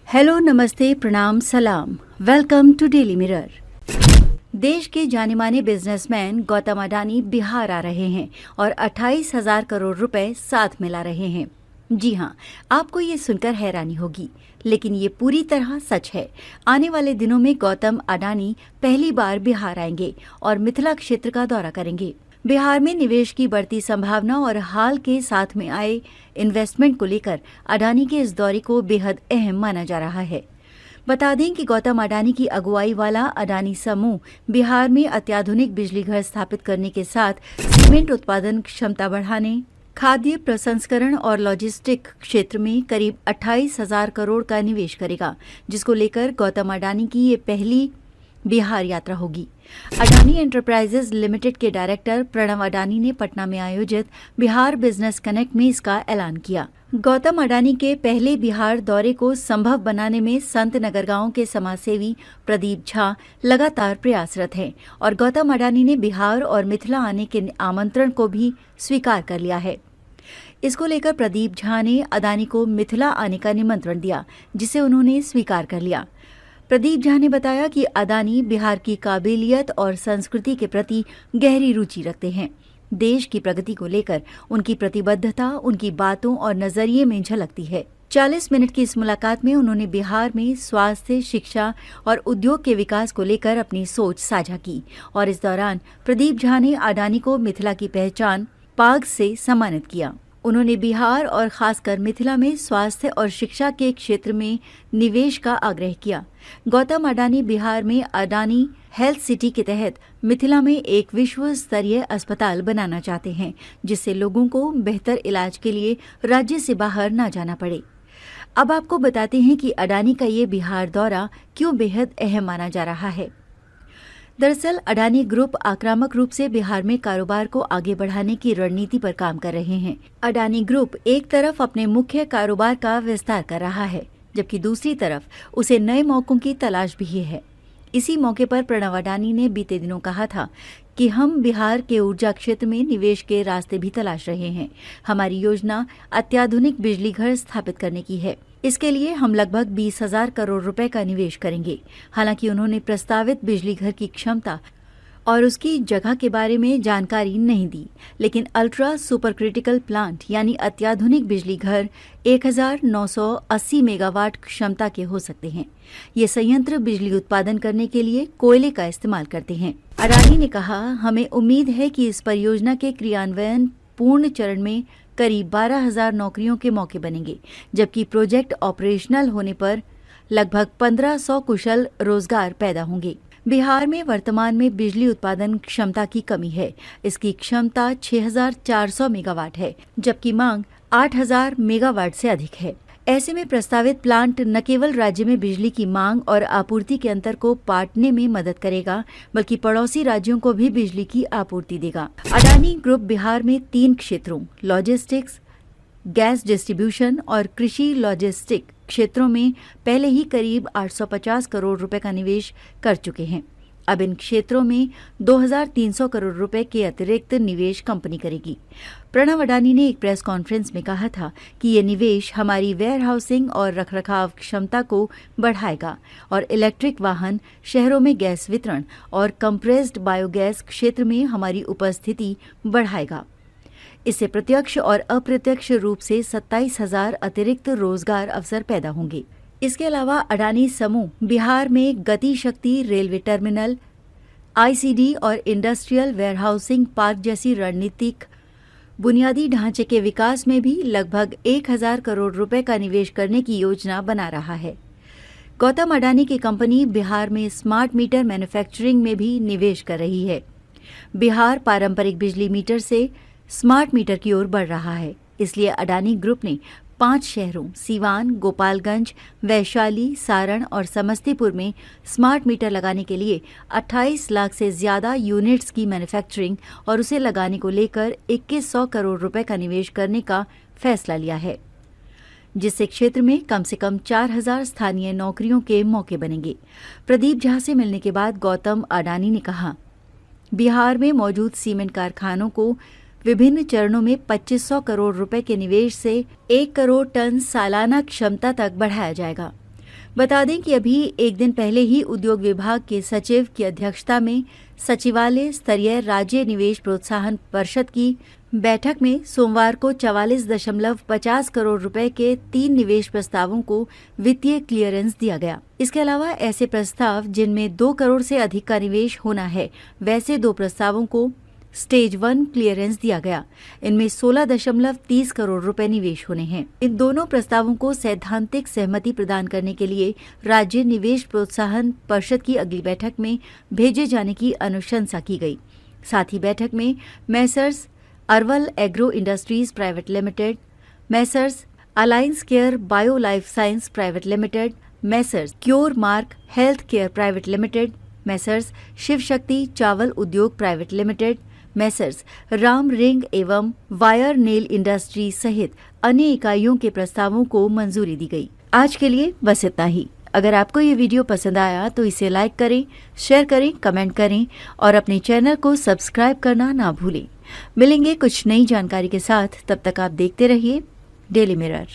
Hello, नमस्ते, प्रणाम, सलाम। Welcome to Daily Mirror. देश के जाने माने बिजनेसमैन गौतम अडानी बिहार आ रहे हैं और 28,000 करोड़ रुपए साथ मिला रहे हैं। जी हाँ, आपको ये सुनकर हैरानी होगी, लेकिन ये पूरी तरह सच है। आने वाले दिनों में गौतम अडानी पहली बार बिहार आएंगे और मिथिला क्षेत्र का दौरा करेंगे। बिहार में निवेश की बढ़ती संभावना और हाल के साथ में आए इन्वेस्टमेंट को लेकर अडानी के इस दौरे को बेहद अहम माना जा रहा है। बता दें कि गौतम अडानी की अगुवाई वाला अडानी समूह बिहार में अत्याधुनिक बिजली घर स्थापित करने के साथ सीमेंट उत्पादन क्षमता बढ़ाने, खाद्य प्रसंस्करण और लॉजिस्टिक क्षेत्र में करीब 28,000 करोड़ का निवेश करेगा, जिसको लेकर गौतम अडानी की ये पहली बिहार यात्रा होगी। अडानी एंटरप्राइजेज लिमिटेड के डायरेक्टर प्रणव अडानी ने पटना में आयोजित बिहार बिजनेस कनेक्ट में इसका ऐलान किया। गौतम अडानी के पहले बिहार दौरे को संभव बनाने में संत नगरगांव के समाजसेवी प्रदीप झा लगातार प्रयासरत हैं और गौतम अडानी ने बिहार और मिथिला आने के आमंत्रण को भी स्वीकार कर लिया है। इसको लेकर प्रदीप झा ने अडानी को मिथिला आने का निमंत्रण दिया, जिसे उन्होंने स्वीकार कर लिया। प्रदीप झा ने बताया कि अडानी बिहार की काबिलियत और संस्कृति के प्रति गहरी रुचि रखते हैं। देश की प्रगति को लेकर उनकी प्रतिबद्धता उनकी बातों और नजरिए में झलकती है। 40 मिनट की इस मुलाकात में उन्होंने बिहार में स्वास्थ्य, शिक्षा और उद्योग के विकास को लेकर अपनी सोच साझा की और इस दौरान प्रदीप झा ने अडानी को मिथिला की पहचान पाग से सम्मानित किया। उन्होंने बिहार और खासकर मिथिला में स्वास्थ्य और शिक्षा के क्षेत्र में निवेश का आग्रह किया। गौतम अडानी बिहार में अडानी हेल्थ सिटी के तहत मिथिला में एक विश्व स्तरीय अस्पताल बनाना चाहते हैं, जिससे लोगों को बेहतर इलाज के लिए राज्य से बाहर न जाना पड़े। अब आपको बताते हैं कि अडानी का ये बिहार दौरा क्यों बेहद अहम माना जा रहा है। दरअसल अडानी ग्रुप आक्रामक रूप से बिहार में कारोबार को आगे बढ़ाने की रणनीति पर काम कर रहे हैं। अडानी ग्रुप एक तरफ अपने मुख्य कारोबार का विस्तार कर रहा है, जबकि दूसरी तरफ उसे नए मौकों की तलाश भी है। इसी मौके पर प्रणव अडानी ने बीते दिनों कहा था कि हम बिहार के ऊर्जा क्षेत्र में निवेश के रास्ते भी तलाश रहे हैं। हमारी योजना अत्याधुनिक बिजली घर स्थापित करने की है। इसके लिए हम लगभग 20,000 करोड़ रुपए का निवेश करेंगे। हालांकि उन्होंने प्रस्तावित बिजली घर की क्षमता और उसकी जगह के बारे में जानकारी नहीं दी, लेकिन अल्ट्रा सुपर क्रिटिकल प्लांट यानी अत्याधुनिक बिजली घर 1980 मेगावाट क्षमता के हो सकते हैं। ये संयंत्र बिजली उत्पादन करने के लिए कोयले का इस्तेमाल करते हैं। अडानी ने कहा, हमें उम्मीद है कि इस परियोजना के क्रियान्वयन पूर्ण चरण में करीब 12,000 नौकरियों के मौके बनेंगे, जबकि प्रोजेक्ट ऑपरेशनल होने पर लगभग 1,500 कुशल रोजगार पैदा होंगे। बिहार में वर्तमान में बिजली उत्पादन क्षमता की कमी है। इसकी क्षमता 6,400 मेगावाट है, जबकि मांग 8,000 मेगावाट से अधिक है। ऐसे में प्रस्तावित प्लांट न केवल राज्य में बिजली की मांग और आपूर्ति के अंतर को पाटने में मदद करेगा, बल्कि पड़ोसी राज्यों को भी बिजली की आपूर्ति देगा। अडानी ग्रुप बिहार में 3 क्षेत्रों लॉजिस्टिक्स, गैस डिस्ट्रीब्यूशन और कृषि लॉजिस्टिक क्षेत्रों में पहले ही करीब 850 करोड़ रुपए का निवेश कर चुके हैं। अब इन क्षेत्रों में 2,300 करोड़ रुपए के अतिरिक्त निवेश कंपनी करेगी। प्रणव अडानी ने एक प्रेस कॉन्फ्रेंस में कहा था कि ये निवेश हमारी वेयर हाउसिंग और रखरखाव क्षमता को बढ़ाएगा और इलेक्ट्रिक वाहन, शहरों में गैस वितरण और कंप्रेस्ड बायोगैस क्षेत्र में हमारी उपस्थिति बढ़ाएगा। इससे प्रत्यक्ष और अप्रत्यक्ष रूप से 27,000 अतिरिक्त रोजगार अवसर पैदा होंगे। इसके अलावा अडानी समूह बिहार में गति शक्ति रेलवे टर्मिनल, आईसीडी और इंडस्ट्रियल वेयरहाउसिंग पार्क जैसी रणनीतिक बुनियादी ढांचे के विकास में भी लगभग 1,000 करोड़ रुपए का निवेश करने की योजना बना रहा है। गौतम अडानी की कंपनी बिहार में स्मार्ट मीटर मैन्युफैक्चरिंग में भी निवेश कर रही है। बिहार पारंपरिक बिजली मीटर से स्मार्ट मीटर की ओर बढ़ रहा है, इसलिए अडानी ग्रुप ने 5 शहरों सीवान, गोपालगंज, वैशाली, सारण और समस्तीपुर में स्मार्ट मीटर लगाने के लिए 28 लाख से ज्यादा यूनिट्स की मैन्युफैक्चरिंग और उसे लगाने को लेकर 2100 करोड़ रुपए का निवेश करने का फैसला लिया है, जिससे क्षेत्र में कम से कम 4,000 स्थानीय नौकरियों के मौके बनेंगे। प्रदीप झा से मिलने के बाद गौतम अडानी ने कहा, बिहार में मौजूद सीमेंट कारखानों को विभिन्न चरणों में 2,500 करोड़ रुपए के निवेश से 1 करोड़ टन सालाना क्षमता तक बढ़ाया जाएगा। बता दें कि अभी एक दिन पहले ही उद्योग विभाग के सचिव की अध्यक्षता में सचिवालय स्तरीय राज्य निवेश प्रोत्साहन परिषद की बैठक में सोमवार को 44.50 करोड़ रुपए के 3 निवेश प्रस्तावों को वित्तीय क्लियरेंस दिया गया। इसके अलावा ऐसे प्रस्ताव जिनमें 2 करोड़ से अधिक का निवेश होना है, वैसे 2 प्रस्तावों को स्टेज 1 क्लियरेंस दिया गया। इनमें 16.30 करोड़ रुपए निवेश होने हैं। इन दोनों प्रस्तावों को सैद्धांतिक सहमति प्रदान करने के लिए राज्य निवेश प्रोत्साहन परिषद की अगली बैठक में भेजे जाने की अनुशंसा की गई। साथ ही बैठक में Messrs Arwal Agro Industries Private Limited, Messrs Alliance Care Bio Life Science Private Limited, Messrs Cure Mark Health Care Private Limited, Messrs Shiv Shakti चावल उद्योग Private Limited, Messrs Ram Ring एवं वायर नेल इंडस्ट्री सहित अन्य इकाइयों के प्रस्तावों को मंजूरी दी गई। आज के लिए बस इतना ही। अगर आपको ये वीडियो पसंद आया तो इसे लाइक करें, शेयर करें, कमेंट करें और अपने चैनल को सब्सक्राइब करना ना भूलें। मिलेंगे कुछ नई जानकारी के साथ, तब तक आप देखते रहिए डेली मिरर।